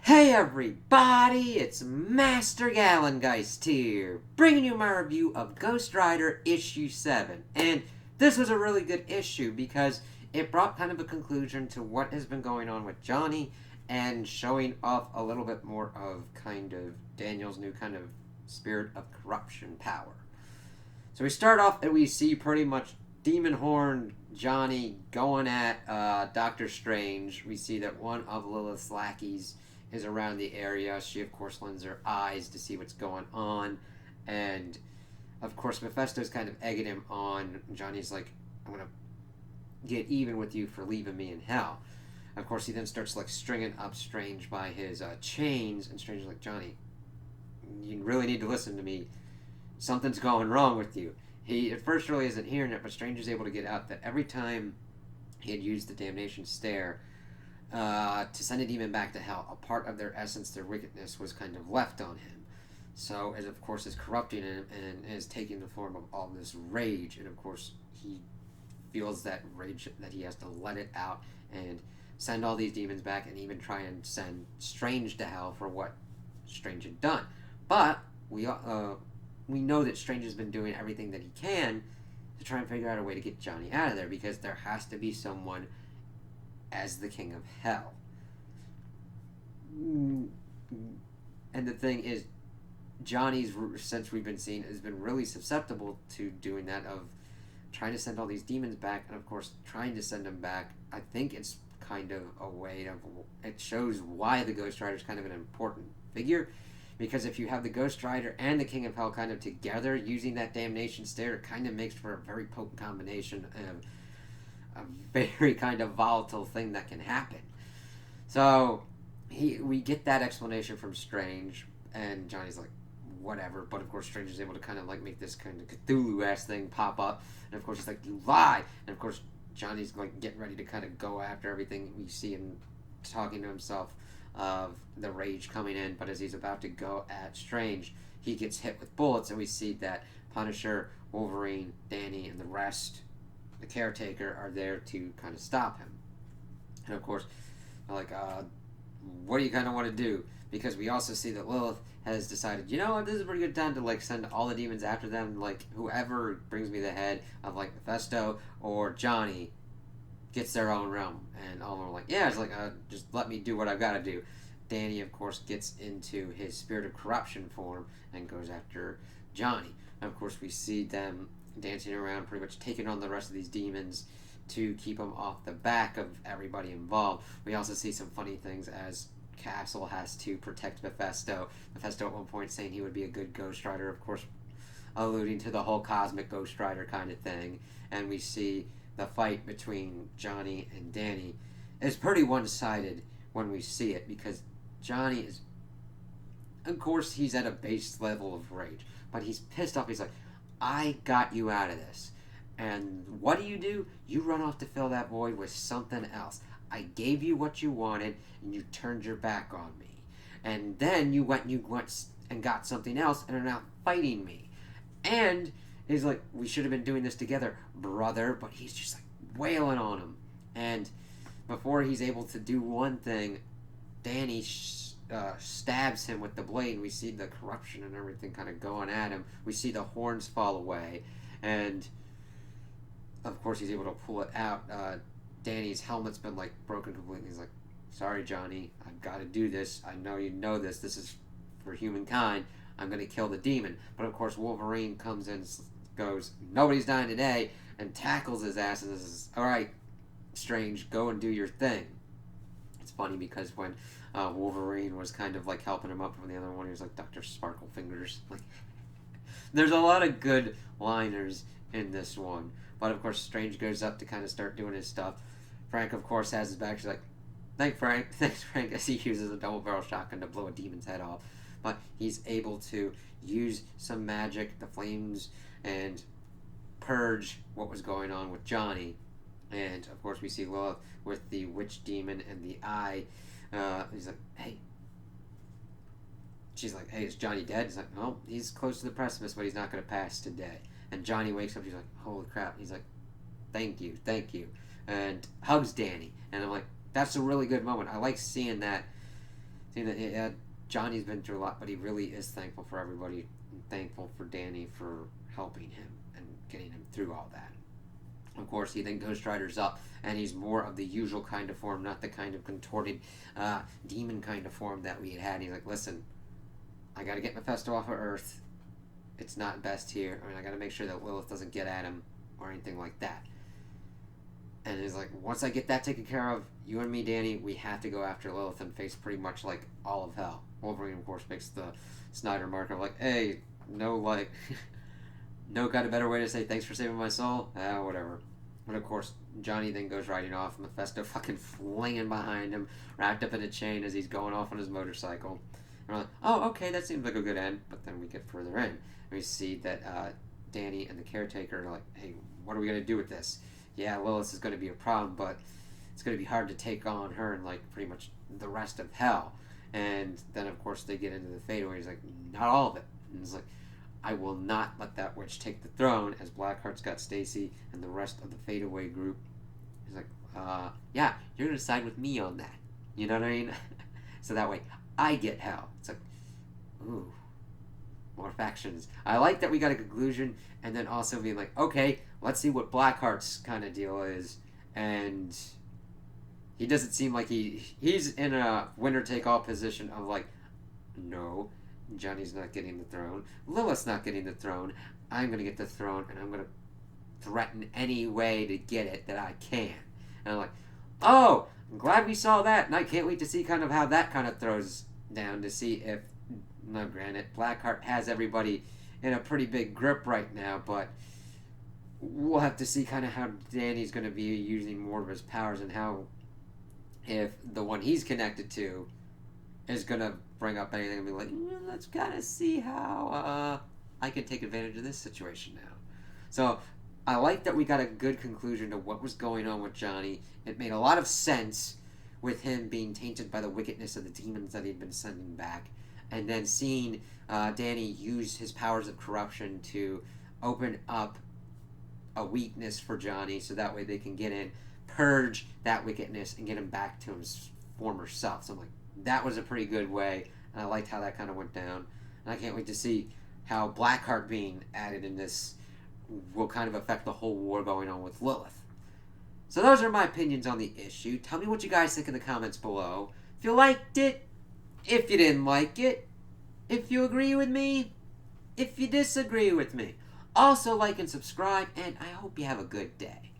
Hey everybody, it's Master Gallengeist here, bringing you my review of Ghost Rider issue 7. And this was a really good issue because it brought kind of a conclusion to what has been going on with Johnny and showing off a little bit more of kind of Daniel's new kind of spirit of corruption power. So we start off and we see pretty much Demon Horn Johnny going at Doctor Strange. We see that one of Lilith's lackeys is around the area. She, of course, lends her eyes to see what's going on. And, of course, Mephisto's kind of egging him on. Johnny's like, I'm going to get even with you for leaving me in hell. Of course, he then starts, like, stringing up Strange by his chains. And Strange is like, Johnny, you really need to listen to me. Something's going wrong with you. He at first really isn't hearing it, but Strange is able to get out that every time he had used the damnation stare to send a demon back to hell, a part of their essence, their wickedness, was kind of left on him. So it, of course, is corrupting him and is taking the form of all this rage. And, of course, he feels that rage that he has to let it out and send all these demons back and even try and send Strange to hell for what Strange had done. But we know that Strange has been doing everything that he can to try and figure out a way to get Johnny out of there, because there has to be someone as the king of hell. And the thing is, Johnny's, since we've been seeing, has been really susceptible to doing that, of trying to send all these demons back, and of course trying to send them back. I think it's kind of a way of, it shows why the Ghost Rider is kind of an important figure, because if you have the Ghost Rider and the King of Hell kind of together using that damnation stare, it kind of makes for a very potent combination of a very kind of volatile thing that can happen. So we get that explanation from Strange, and Johnny's like, whatever. But of course Strange is able to kind of like make this kind of Cthulhu-ass thing pop up, and of course he's like, you lie. And of course Johnny's like getting ready to kind of go after everything. We see him talking to himself of the rage coming in, but as he's about to go at Strange, he gets hit with bullets, and we see that Punisher, Wolverine, Danny, and the rest, the caretaker, are there to kind of stop him. And of course, like, what do you kind of want to do? Because we also see that Lilith has decided, you know what, this is a pretty good time to like send all the demons after them. Like, whoever brings me the head of like Mephisto or Johnny gets their own realm. And all of them are like, yeah, it's like, just let me do what I've got to do. Danny, of course, gets into his spirit of corruption form and goes after Johnny. And of course, we see them dancing around, pretty much taking on the rest of these demons to keep them off the back of everybody involved. We also see some funny things as Castle has to protect Mephisto. Mephisto at one point saying he would be a good Ghost Rider, of course, alluding to the whole cosmic Ghost Rider kind of thing. And we see the fight between Johnny and Danny is pretty one-sided when we see it, because Johnny is, of course, he's at a base level of rage, but he's pissed off. He's like, I got you out of this. And what do? You run off to fill that void with something else. I gave you what you wanted, and you turned your back on me. And then you went and got something else, and are now fighting me. And he's like, we should have been doing this together, brother. But he's just like wailing on him. And before he's able to do one thing, Danny stabs him with the blade, and we see the corruption and everything kind of going at him. We see the horns fall away, and of course he's able to pull it out. Danny's helmet's been like broken completely. He's like, sorry Johnny, I've got to do this. I know you know this. This is for humankind. I'm going to kill the demon. But of course Wolverine comes in, goes, nobody's dying today, and tackles his ass and says, alright, Strange, go and do your thing. It's funny because when Wolverine was kind of like helping him up from the other one, he was like, Dr. Sparkle Fingers. Like, there's a lot of good liners in this one. But of course Strange goes up to kind of start doing his stuff. Frank, of course, has his back. She's like, thanks Frank, as he uses a double barrel shotgun to blow a demon's head off. But he's able to use some magic, the flames, and purge what was going on with Johnny. And of course we see Lilith with the witch demon and the eye. He's like, hey. She's like, hey, is Johnny dead? He's like, no, he's close to the precipice, but he's not going to pass today. And Johnny wakes up. He's like, holy crap. He's like, thank you. And hugs Danny. And I'm like, that's a really good moment. I like seeing that. think that Johnny's been through a lot, but he really is thankful for everybody and thankful for Danny for helping him and getting him through all that. Of course, he then Ghost Riders up, and he's more of the usual kind of form, not the kind of contorted demon kind of form that we had. He's like, listen, I got to get Mephisto off of Earth. It's not best here. I mean, I got to make sure that Lilith doesn't get at him or anything like that. And he's like, once I get that taken care of, you and me, Danny, we have to go after Lilith and face pretty much like all of hell. Wolverine, of course, makes the Snyder mark of like, hey, no, like, no got a better way to say thanks for saving my soul? Whatever. But of course, Johnny then goes riding off, Mephisto fucking flinging behind him, wrapped up in a chain as he's going off on his motorcycle. And we're like, oh, okay, that seems like a good end. But then we get further in, and we see that Danny and the caretaker are like, hey, what are we going to do with this? Yeah, Lilith is going to be a problem, but it's going to be hard to take on her and, like, pretty much the rest of hell. And then, of course, they get into the fadeaway. He's like, not all of it. And he's like, I will not let that witch take the throne, as Blackheart's got Stacy and the rest of the fadeaway group. He's like, yeah, you're going to side with me on that. You know what I mean? So that way, I get hell. It's like, ooh, more factions. I like that we got a conclusion, and then also being like, okay, let's see what Blackheart's kind of deal is. And he doesn't seem like he's in a winner-take-all position of like, no, Johnny's not getting the throne. Lilith's not getting the throne. I'm going to get the throne, and I'm going to threaten any way to get it that I can. And I'm like, oh, I'm glad we saw that, and I can't wait to see kind of how that kind of throws down to see if, no, granted, Blackheart has everybody in a pretty big grip right now, but we'll have to see kind of how Danny's going to be using more of his powers and how, if the one he's connected to is going to bring up anything and be like, let's kind of see how I can take advantage of this situation now. So I like that we got a good conclusion to what was going on with Johnny. It made a lot of sense with him being tainted by the wickedness of the demons that he'd been sending back. And then seeing Danny use his powers of corruption to open up a weakness for Johnny so that way they can get in, purge that wickedness, and get him back to his former self. So I'm like, that was a pretty good way, and I liked how that kind of went down. And I can't wait to see how Blackheart being added in this will kind of affect the whole war going on with Lilith. So those are my opinions on the issue. Tell me what you guys think in the comments below. If you liked it, if you didn't like it, if you agree with me, if you disagree with me. Also like and subscribe, and I hope you have a good day.